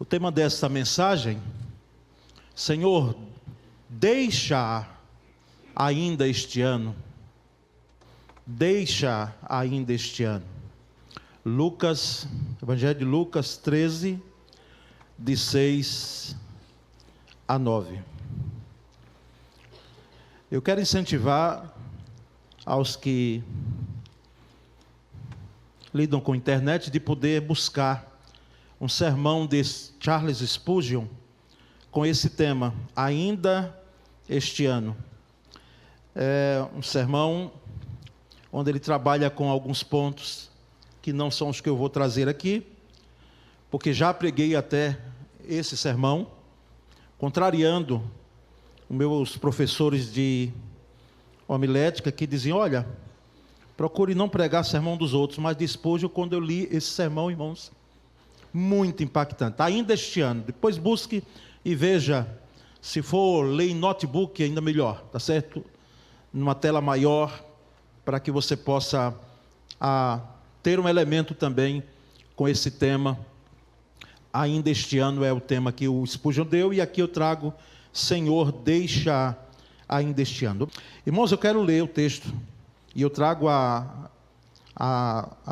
O tema desta mensagem: Senhor, deixa ainda este ano. Deixa ainda este ano. Evangelho de Lucas 13, de 6 a 9. Eu quero incentivar aos que lidam com a internet de poder buscar um sermão de Charles Spurgeon com esse tema, ainda este ano. É um sermão onde ele trabalha com alguns pontos que não são os que eu vou trazer aqui, porque já preguei até esse sermão, contrariando os meus professores de homilética que diziam: olha, procure não pregar sermão dos outros, mas de Spurgeon, quando eu li esse sermão, irmãos, muito impactante, ainda este ano. Depois busque e veja, se for ler em notebook, ainda melhor, tá certo? Numa tela maior, para que você possa ter um elemento também com esse tema. Ainda este ano é o tema que o Spurgeon deu, e aqui eu trago: Senhor, deixa ainda este ano. Irmãos, eu quero ler o texto, e eu trago a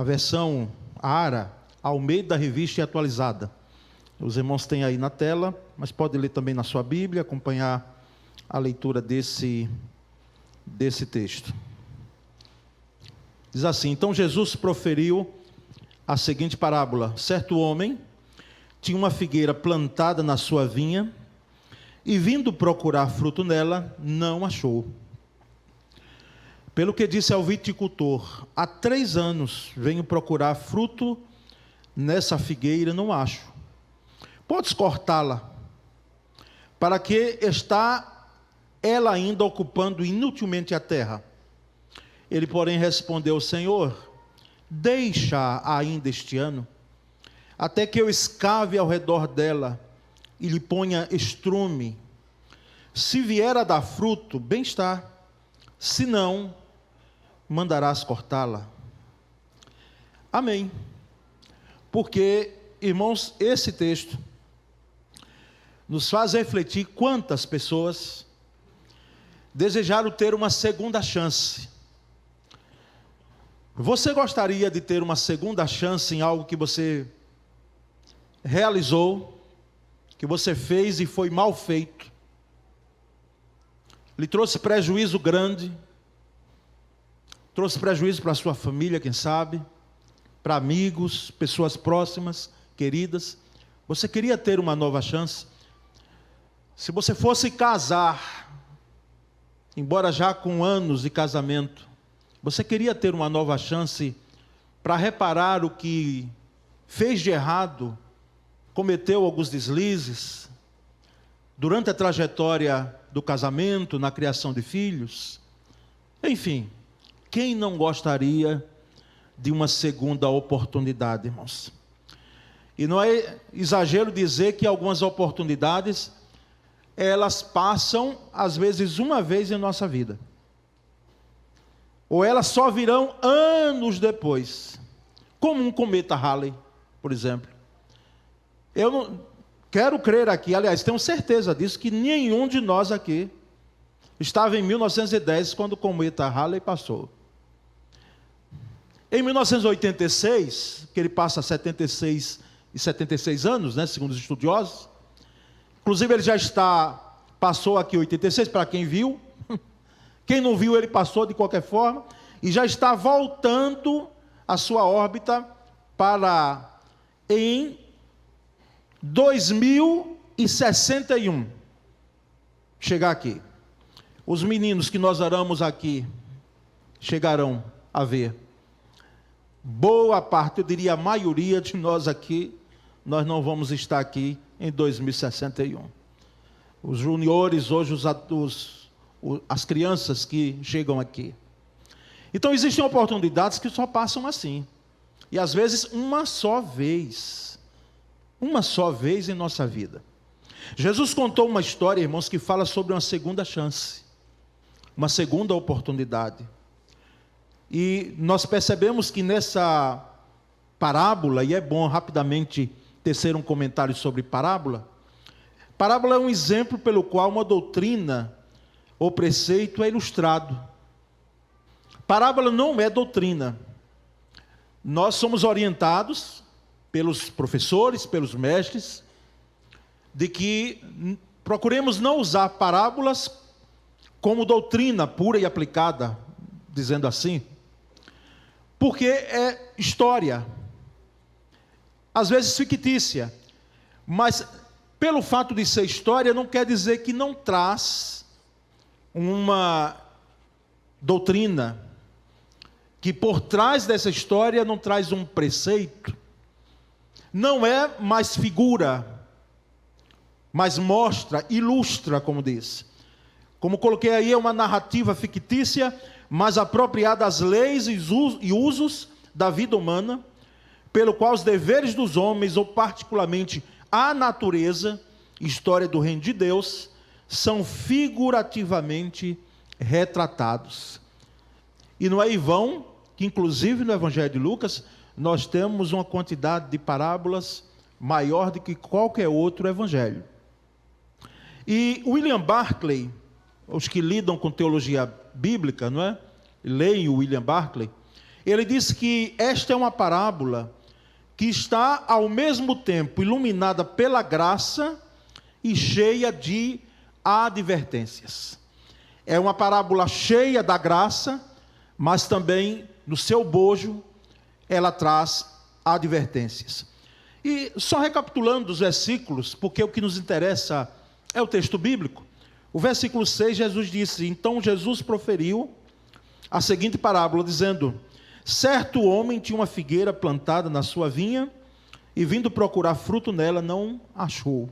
versão ARA, Almeida Revista e Atualizada. Os irmãos têm aí na tela, mas pode ler também na sua Bíblia, acompanhar a leitura desse texto. Diz assim: então Jesus proferiu a seguinte parábola: certo homem tinha uma figueira plantada na sua vinha, e vindo procurar fruto nela, não achou. Pelo que disse ao viticultor: há 3 anos venho procurar fruto nessa figueira, não acho. Podes cortá-la? Para que está ela ainda ocupando inutilmente a terra? Ele, porém, respondeu: Senhor, deixa ainda este ano, até que eu escave ao redor dela e lhe ponha estrume. Se vier a dar fruto, bem está; se não, mandarás cortá-la. Amém. Porque, irmãos, esse texto nos faz refletir quantas pessoas desejaram ter uma segunda chance. Você gostaria de ter uma segunda chance em algo que você realizou, que você fez e foi mal feito, lhe trouxe prejuízo grande, trouxe prejuízo para a sua família, quem sabe, para amigos, pessoas próximas, queridas? Você queria ter uma nova chance? Se você fosse casar, embora já com anos de casamento, você queria ter uma nova chance para reparar o que fez de errado, cometeu alguns deslizes durante a trajetória do casamento, na criação de filhos? Enfim, quem não gostaria de uma segunda oportunidade, irmãos? E não é exagero dizer que algumas oportunidades, elas passam, às vezes, uma vez em nossa vida. Ou elas só virão anos depois. Como um cometa Halley, por exemplo. Eu não quero crer aqui, aliás, tenho certeza disso, que nenhum de nós aqui estava em 1910, quando o cometa Halley passou. Em 1986, que ele passa 76 e 76 anos, né, segundo os estudiosos. Inclusive ele já passou aqui 86, para quem viu. Quem não viu, ele passou de qualquer forma. E já está voltando a sua órbita para em 2061 chegar aqui. Os meninos que nós oramos aqui chegarão a ver. Boa parte, eu diria a maioria de nós aqui, nós não vamos estar aqui em 2061. Os juniores hoje, as crianças que chegam aqui. Então existem oportunidades que só passam assim. E às vezes uma só vez em nossa vida. Jesus contou uma história, irmãos, que fala sobre uma segunda chance, uma segunda oportunidade. E nós percebemos que nessa parábola, e é bom rapidamente tecer um comentário sobre parábola. Parábola é um exemplo pelo qual uma doutrina ou preceito é ilustrado. Parábola não é doutrina. Nós somos orientados pelos professores, pelos mestres, de que procuremos não usar parábolas como doutrina pura e aplicada, dizendo assim, porque é história, às vezes fictícia, mas pelo fato de ser história, não quer dizer que não traz uma doutrina, que por trás dessa história não traz um preceito, não é mais figura, mas mostra, ilustra, como diz. Como coloquei aí, é uma narrativa fictícia, mas apropriada às leis e usos da vida humana, pelo qual os deveres dos homens, ou particularmente a natureza, história do reino de Deus, são figurativamente retratados. E não é em vão que, inclusive no Evangelho de Lucas, nós temos uma quantidade de parábolas maior do que qualquer outro evangelho. E William Barclay, os que lidam com teologia bíblica, não é? Leem o William Barclay, ele diz que esta é uma parábola que está ao mesmo tempo iluminada pela graça e cheia de advertências. É uma parábola cheia da graça, mas também no seu bojo ela traz advertências. E só recapitulando os versículos, porque o que nos interessa é o texto bíblico. O versículo 6, Jesus disse: então Jesus proferiu a seguinte parábola, dizendo: certo homem tinha uma figueira plantada na sua vinha, e vindo procurar fruto nela, não achou.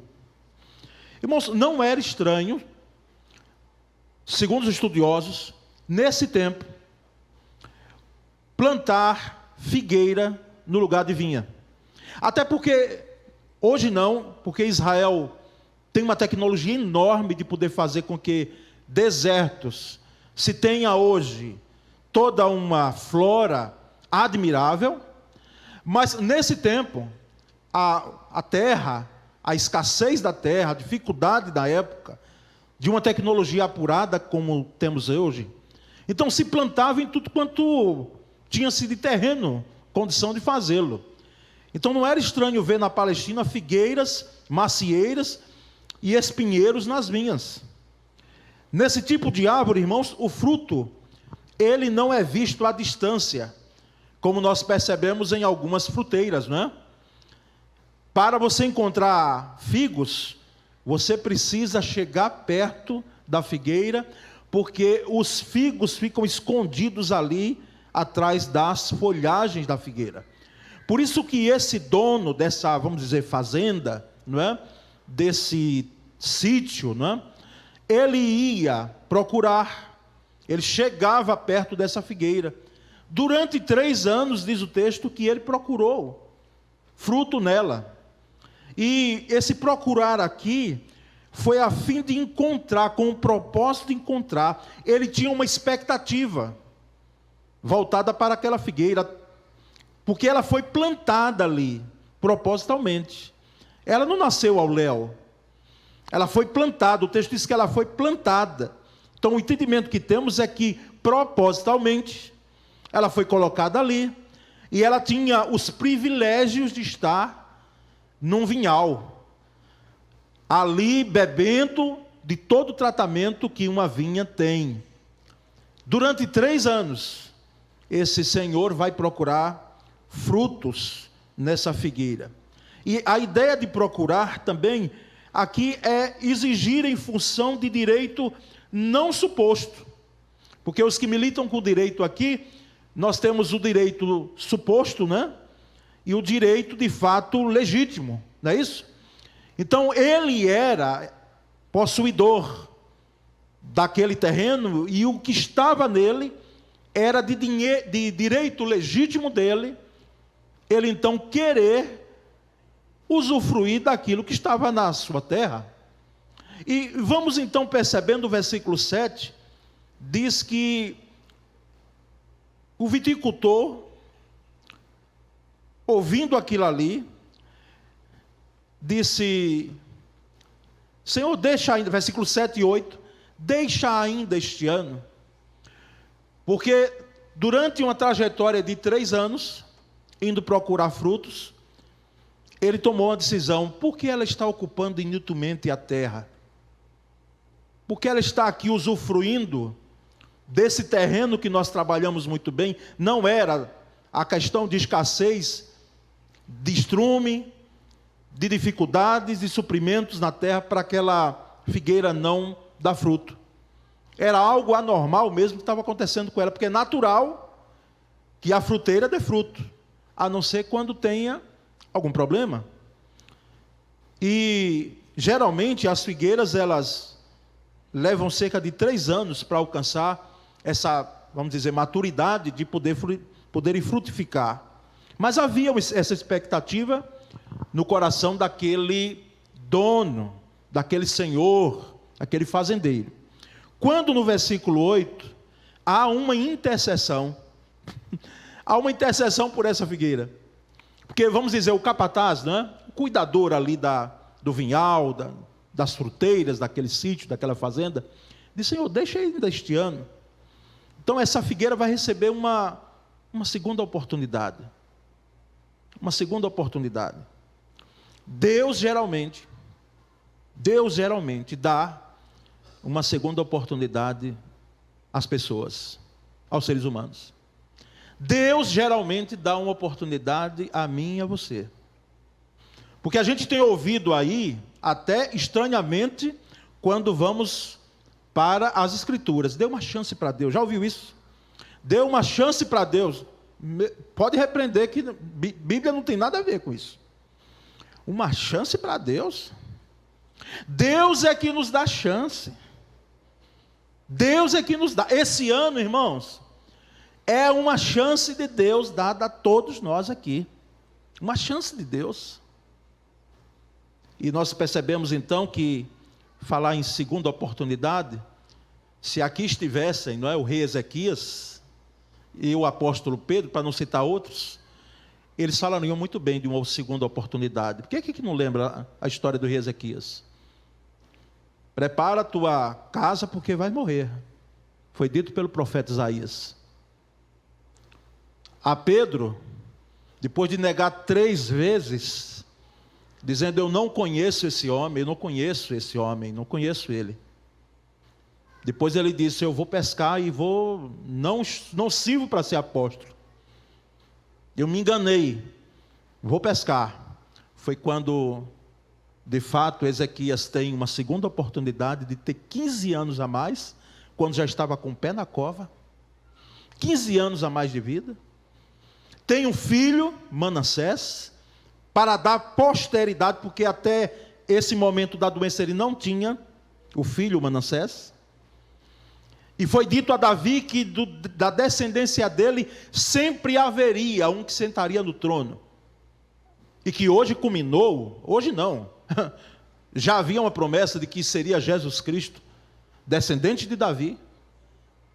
Irmãos, não era estranho, segundo os estudiosos, nesse tempo, plantar figueira no lugar de vinha. Até porque, hoje não, porque Israel tem uma tecnologia enorme de poder fazer com que desertos se tenha hoje toda uma flora admirável, mas nesse tempo, a terra, a escassez da terra, a dificuldade da época, de uma tecnologia apurada como temos hoje, então se plantava em tudo quanto tinha-se de terreno, condição de fazê-lo. Então não era estranho ver na Palestina figueiras, macieiras e espinheiros nas vinhas. Nesse tipo de árvore, irmãos, o fruto, ele não é visto à distância, como nós percebemos em algumas fruteiras, não é? Para você encontrar figos, você precisa chegar perto da figueira, porque os figos ficam escondidos ali, atrás das folhagens da figueira. Por isso que esse dono dessa, vamos dizer, fazenda, não é? Desse sítio, não é? Ele ia procurar, ele chegava perto dessa figueira. Durante 3 anos, diz o texto, que ele procurou fruto nela. E esse procurar aqui foi a fim de encontrar, com o propósito de encontrar. Ele tinha uma expectativa voltada para aquela figueira, porque ela foi plantada ali, propositalmente. Ela não nasceu ao léu, ela foi plantada, o texto diz que ela foi plantada. Então o entendimento que temos é que, propositalmente, ela foi colocada ali, e ela tinha os privilégios de estar num vinhal, ali bebendo de todo o tratamento que uma vinha tem. Durante 3 anos, esse senhor vai procurar frutos nessa figueira. E a ideia de procurar também, aqui é exigir em função de direito não suposto. Porque os que militam com o direito aqui, nós temos o direito suposto, né? E o direito de fato legítimo, não é isso? Então ele era possuidor daquele terreno, e o que estava nele era de direito legítimo dele, ele então querer usufruir daquilo que estava na sua terra. E vamos então percebendo o versículo 7, diz que o viticultor, ouvindo aquilo ali, disse: Senhor, deixa ainda, versículo 7 e 8, deixa ainda este ano, porque durante uma trajetória de 3 anos, indo procurar frutos, ele tomou uma decisão. Por que ela está ocupando inutilmente a terra? Porque ela está aqui usufruindo desse terreno que nós trabalhamos muito bem. Não era a questão de escassez, de estrume, de dificuldades, de suprimentos na terra para aquela figueira não dar fruto. Era algo anormal mesmo que estava acontecendo com ela, porque é natural que a fruteira dê fruto, a não ser quando tenha algum problema. E geralmente as figueiras, elas levam cerca de 3 anos para alcançar essa, vamos dizer, maturidade de poderem frutificar. Mas havia essa expectativa no coração daquele dono, daquele senhor, aquele fazendeiro. Quando no versículo 8, há uma intercessão, há uma intercessão por essa figueira. Porque, vamos dizer, o capataz, né? O cuidador ali do vinhal, das fruteiras, daquele sítio, daquela fazenda, disse: Senhor, deixa ainda este ano. Então essa figueira vai receber uma segunda oportunidade. Uma segunda oportunidade. Deus geralmente dá uma segunda oportunidade às pessoas, aos seres humanos. Deus geralmente dá uma oportunidade a mim e a você. Porque a gente tem ouvido aí, até estranhamente, quando vamos para as Escrituras: dê uma chance para Deus. Já ouviu isso? Dê uma chance para Deus. Pode repreender que Bíblia não tem nada a ver com isso. Uma chance para Deus? Deus é que nos dá chance. Deus é que nos dá. Esse ano, irmãos, é uma chance de Deus dada a todos nós aqui. Uma chance de Deus. E nós percebemos então que falar em segunda oportunidade, se aqui estivessem, não é, o rei Ezequias e o apóstolo Pedro, para não citar outros, eles falariam muito bem de uma segunda oportunidade. Por que não lembra a história do rei Ezequias? Prepara a tua casa porque vai morrer. Foi dito pelo profeta Isaías. A Pedro, depois de negar 3 vezes, dizendo: eu não conheço esse homem, eu não conheço esse homem, não conheço ele. Depois ele disse: eu vou pescar e não sirvo para ser apóstolo. Eu me enganei, vou pescar. Foi quando, de fato, Ezequias tem uma segunda oportunidade de ter 15 anos a mais, quando já estava com o pé na cova, 15 anos a mais de vida. Tem um filho, Manassés, para dar posteridade, porque até esse momento da doença ele não tinha o filho Manassés. E foi dito a Davi que da descendência dele sempre haveria um que sentaria no trono. E que hoje culminou, hoje não, já havia uma promessa de que seria Jesus Cristo, descendente de Davi,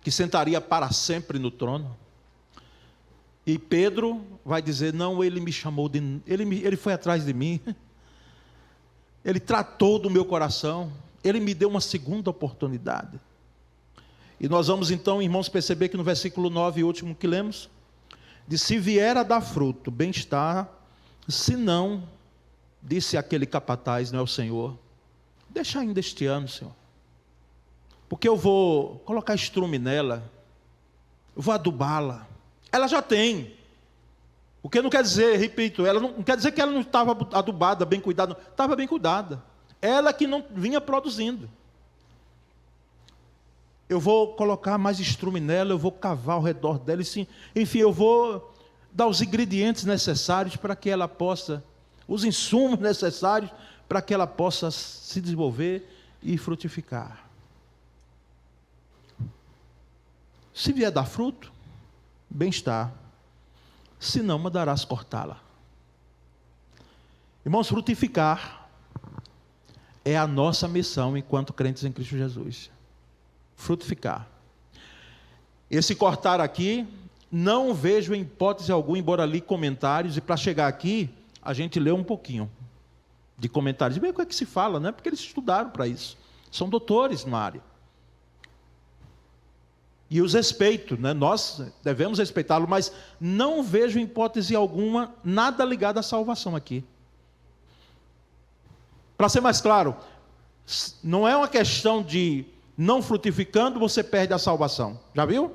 que sentaria para sempre no trono. E Pedro vai dizer: não, ele me chamou, ele foi atrás de mim, ele tratou do meu coração, ele me deu uma segunda oportunidade. E nós vamos então, irmãos, perceber que no versículo 9, último que lemos, diz: se vier a dar fruto, bem-estar, se não, disse aquele capataz, não é o Senhor, deixa ainda este ano, Senhor, porque eu vou colocar estrume nela, eu vou adubá-la. Ela já tem, o que não quer dizer, repito, ela não quer dizer que ela não estava adubada, bem cuidada, estava bem cuidada, ela que não vinha produzindo. Eu vou colocar mais estrume nela, eu vou cavar ao redor dela, enfim, eu vou dar os ingredientes necessários para que ela possa, os insumos necessários para que ela possa se desenvolver e frutificar. Se vier dar fruto, bem-estar, se não, mandarás cortá-la. Irmãos, frutificar é a nossa missão enquanto crentes em Cristo Jesus. Frutificar. Esse cortar aqui, não vejo em hipótese alguma, embora li comentários, e para chegar aqui, a gente lê um pouquinho. de comentários. Bem, o que é que se fala, né? Porque eles estudaram para isso. São doutores na área. E os respeito, né? Nós devemos respeitá-lo, mas não vejo em hipótese alguma nada ligado à salvação aqui. Para ser mais claro, não é uma questão de não frutificando você perde a salvação. Já viu?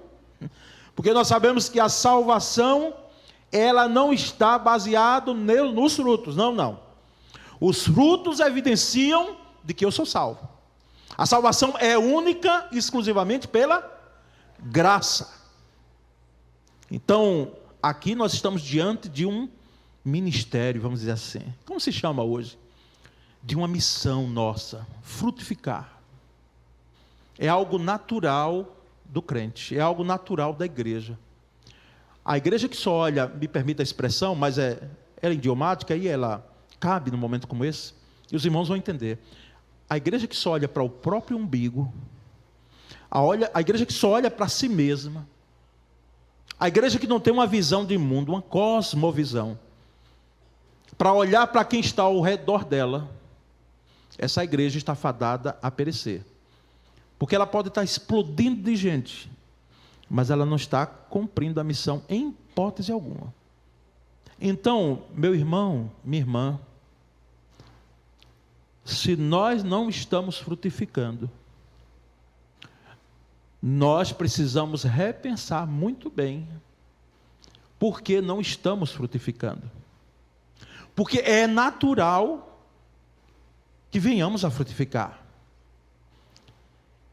Porque nós sabemos que a salvação, ela não está baseada nos frutos. Não. Os frutos evidenciam de que eu sou salvo. A salvação é única e exclusivamente pela graça. Então, aqui nós estamos diante de um ministério, vamos dizer assim. Como se chama hoje? De uma missão nossa, frutificar. É algo natural do crente, é algo natural da igreja. A igreja que só olha, me permita a expressão, mas ela é idiomática e ela cabe num momento como esse, e os irmãos vão entender. A igreja que só olha para o próprio umbigo, a igreja que só olha para si mesma, a igreja que não tem uma visão de mundo, uma cosmovisão, para olhar para quem está ao redor dela, essa igreja está fadada a perecer. Porque ela pode estar explodindo de gente, mas ela não está cumprindo a missão em hipótese alguma. Então, meu irmão, minha irmã, se nós não estamos frutificando, nós precisamos repensar muito bem por que não estamos frutificando. Porque é natural que venhamos a frutificar.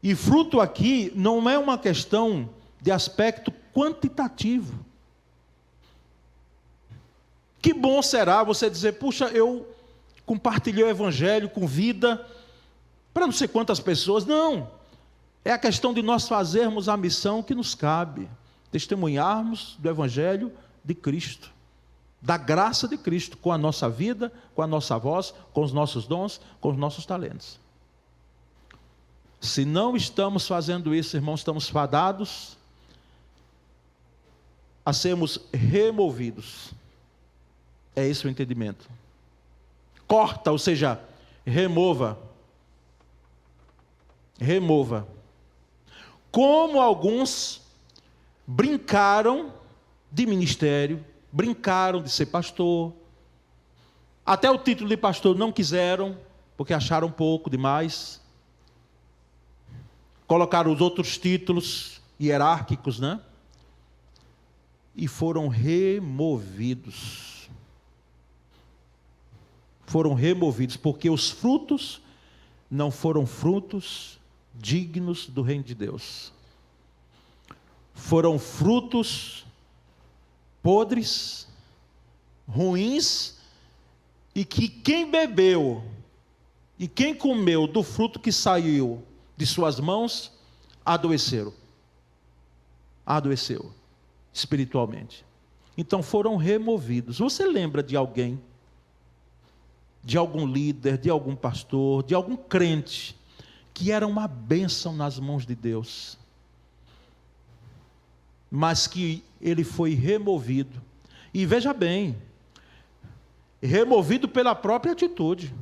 E fruto aqui não é uma questão de aspecto quantitativo. Que bom será você dizer, puxa, eu compartilhei o evangelho com vida para não sei quantas pessoas. Não, é a questão de nós fazermos a missão que nos cabe, testemunharmos do evangelho de Cristo, da graça de Cristo, com a nossa vida, com a nossa voz, com os nossos dons, com os nossos talentos. Se não estamos fazendo isso, irmãos, estamos fadados a sermos removidos. É esse o entendimento. Corta, ou seja, remova. Remova. Como alguns brincaram de ministério, brincaram de ser pastor, até o título de pastor não quiseram, porque acharam pouco demais. Colocaram os outros títulos hierárquicos, né? E foram removidos. Foram removidos, porque os frutos não foram frutos dignos do reino de Deus. Foram frutos podres, ruins, e que quem bebeu e quem comeu do fruto que saiu de suas mãos, adoeceu espiritualmente. Então foram removidos. Você lembra de alguém, de algum líder, de algum pastor, de algum crente, que era uma bênção nas mãos de Deus, mas que ele foi removido, e veja bem, removido pela própria atitude,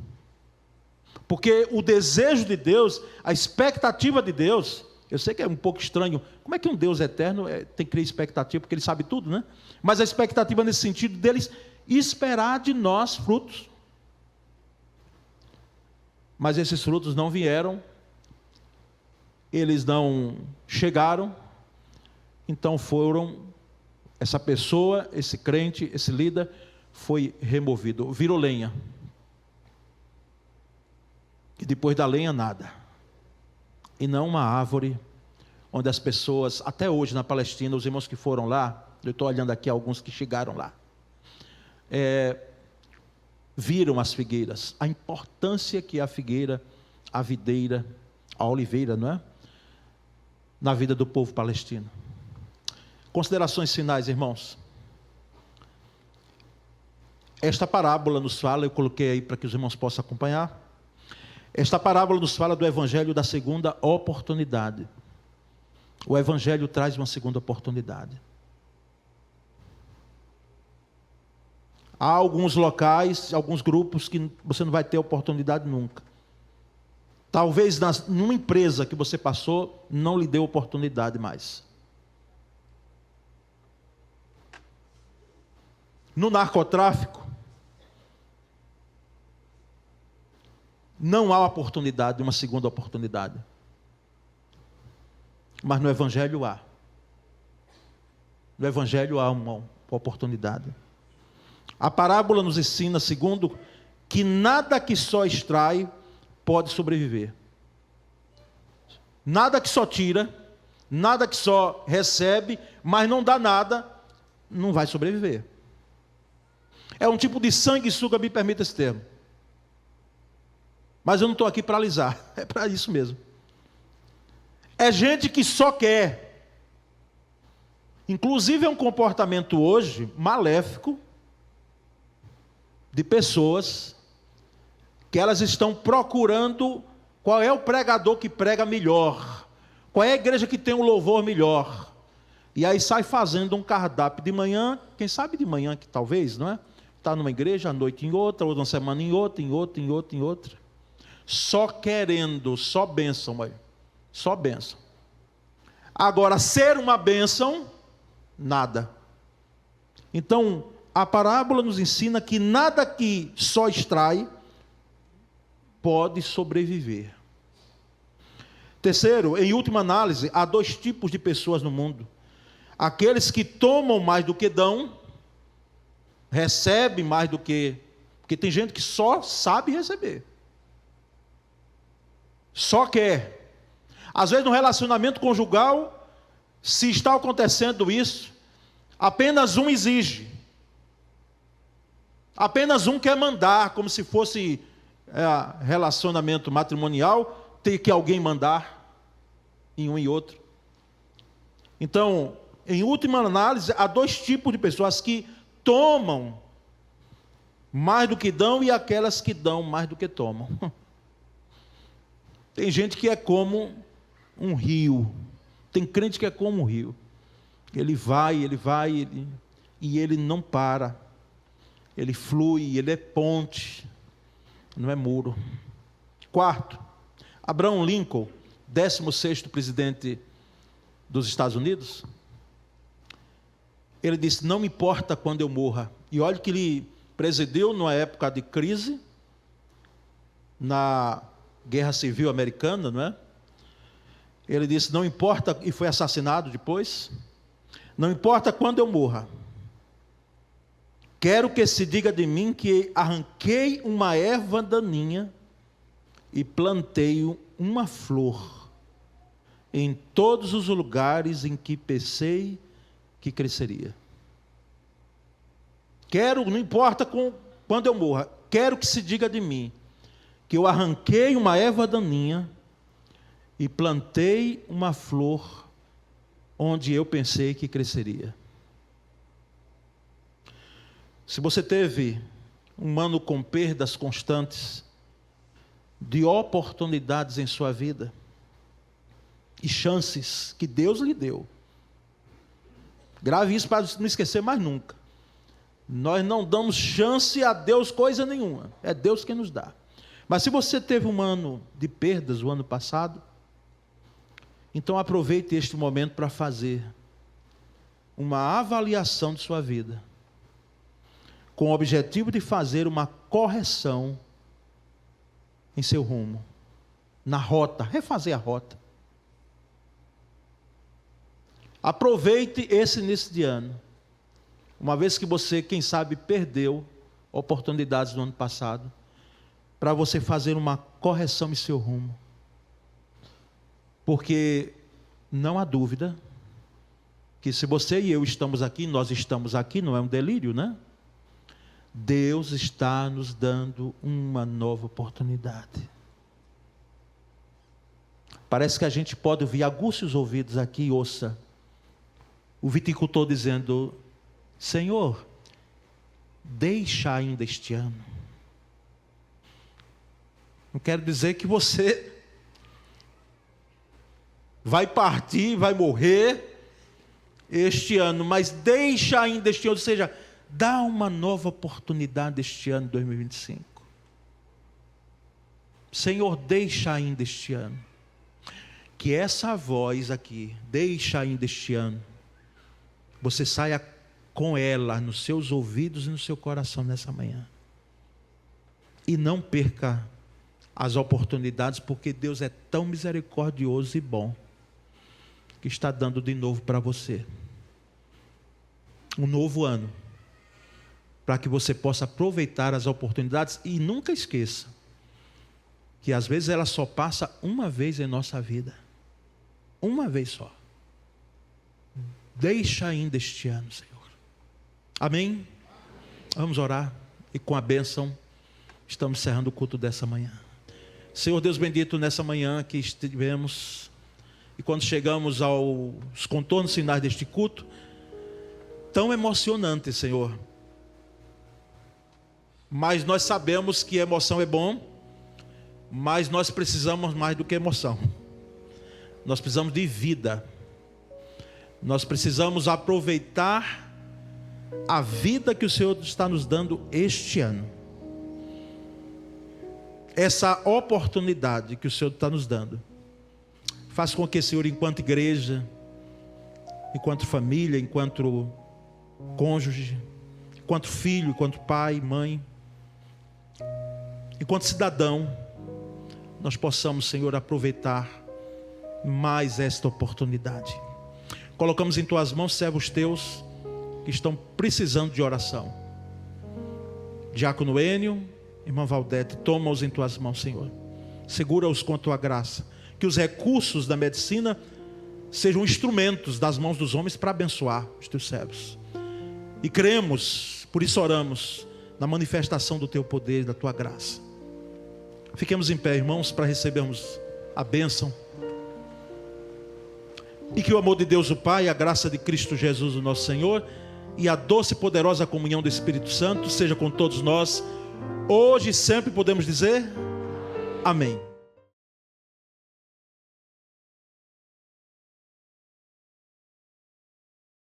porque o desejo de Deus, a expectativa de Deus, eu sei que é um pouco estranho, como é que um Deus eterno tem que criar expectativa, porque Ele sabe tudo, né? Mas a expectativa nesse sentido deles, esperar de nós frutos. Mas esses frutos não vieram, eles não chegaram, então essa pessoa, esse crente, esse líder, foi removido, virou lenha. E depois da lenha, nada. E não uma árvore, onde as pessoas, até hoje na Palestina, os irmãos que foram lá, eu estou olhando aqui alguns que chegaram lá, viram as figueiras, a importância que a figueira, a videira, a oliveira, não é? Na vida do povo palestino. Considerações finais, irmãos. Esta parábola nos fala, eu coloquei aí para que os irmãos possam acompanhar. Esta parábola nos fala do evangelho da segunda oportunidade. O evangelho traz uma segunda oportunidade. Há alguns locais, alguns grupos que você não vai ter oportunidade nunca. Talvez numa empresa que você passou, não lhe deu oportunidade mais. No narcotráfico, não há oportunidade, uma segunda oportunidade. Mas no Evangelho há. No Evangelho há uma oportunidade. A parábola nos ensina, segundo, que nada que só extrai pode sobreviver. Nada que só tira, nada que só recebe, mas não dá nada, não vai sobreviver. É um tipo de sanguessuga, me permita esse termo. Mas eu não estou aqui para alisar, é para isso mesmo. É gente que só quer. Inclusive é um comportamento hoje maléfico de pessoas que elas estão procurando qual é o pregador que prega melhor, qual é a igreja que tem um louvor melhor. E aí sai fazendo um cardápio de manhã, quem sabe de manhã que talvez, não é? Está numa igreja, à noite em outra, ou uma semana em outra, em outra, em outra, em outra. Só querendo, só bênção, mãe. Só bênção. Agora, ser uma bênção, nada. Então, a parábola nos ensina que nada que só extrai pode sobreviver. Terceiro, em última análise, há dois tipos de pessoas no mundo. Aqueles que tomam mais do que dão, recebem mais do que... Porque tem gente que só sabe receber. Só quer. Às vezes no relacionamento conjugal, se está acontecendo isso, apenas um exige. Apenas um quer mandar, como se fosse relacionamento matrimonial, ter que alguém mandar em um e outro. Então, em última análise, há dois tipos de pessoas que tomam mais do que dão e aquelas que dão mais do que tomam. Tem gente que é como um rio. Tem crente que é como um rio. Ele vai, e ele não para. Ele flui, ele é ponte, não é muro. Quarto, Abraham Lincoln, 16º presidente dos Estados Unidos, ele disse, não me importa quando eu morra. E olha que ele presidiu numa época de crise, na Guerra Civil Americana, não é? Ele disse, não importa, e foi assassinado depois, não importa quando eu morra, quero que se diga de mim que arranquei uma erva daninha e plantei uma flor em todos os lugares em que pensei que cresceria. Quero, não importa quando eu morra, quero que se diga de mim que eu arranquei uma erva daninha e plantei uma flor onde eu pensei que cresceria. Se você teve um ano com perdas constantes, de oportunidades em sua vida, e chances que Deus lhe deu, grave isso para não esquecer mais nunca. Nós não damos chance a Deus coisa nenhuma, é Deus quem nos dá. Mas se você teve um ano de perdas o ano passado, então aproveite este momento para fazer uma avaliação de sua vida, com o objetivo de fazer uma correção em seu rumo, na rota, refazer a rota. Aproveite esse início de ano, uma vez que você, quem sabe, perdeu oportunidades no ano passado, para você fazer uma correção em seu rumo. Porque não há dúvida que se você e eu estamos aqui, nós estamos aqui, não é um delírio, né? Deus está nos dando uma nova oportunidade. Parece que a gente pode ouvir, aguce os ouvidos aqui e ouça o viticultor dizendo, Senhor, deixa ainda este ano. Não quero dizer que você vai partir, vai morrer este ano, mas deixa ainda este ano, ou seja, Dá uma nova oportunidade este ano, 2025. Senhor, deixa ainda este ano. Que essa voz aqui, deixa ainda este ano. Você saia com ela nos seus ouvidos e no seu coração nessa manhã. E não perca as oportunidades, porque Deus é tão misericordioso e bom, que está dando de novo para você. Um novo ano. Para que você possa aproveitar as oportunidades e nunca esqueça que às vezes ela só passa uma vez em nossa vida. Uma vez só. Deixa ainda este ano, Senhor. Amém? Vamos orar. E com a bênção, estamos encerrando o culto dessa manhã. Senhor Deus bendito, nessa manhã que estivemos, e quando chegamos aos contornos finais deste culto, tão emocionante, Senhor. Mas nós sabemos que emoção é bom, mas nós precisamos mais do que emoção. Nós precisamos de vida. Nós precisamos aproveitar a vida que o Senhor está nos dando este ano. Essa oportunidade que o Senhor está nos dando. Faz com que, Senhor, enquanto igreja, enquanto família, enquanto cônjuge, enquanto filho, enquanto pai, mãe, enquanto cidadão, nós possamos, Senhor, aproveitar mais esta oportunidade. Colocamos em tuas mãos servos teus que estão precisando de oração. Diácono Enio, irmã Valdete, toma-os em tuas mãos, Senhor. Segura-os com a tua graça. Que os recursos da medicina sejam instrumentos das mãos dos homens para abençoar os teus servos. E cremos, por isso oramos, na manifestação do teu poder e da tua graça. Fiquemos em pé, irmãos, para recebermos a bênção. E que o amor de Deus o Pai, a graça de Cristo Jesus o nosso Senhor, e a doce e poderosa comunhão do Espírito Santo seja com todos nós, hoje e sempre. Podemos dizer amém.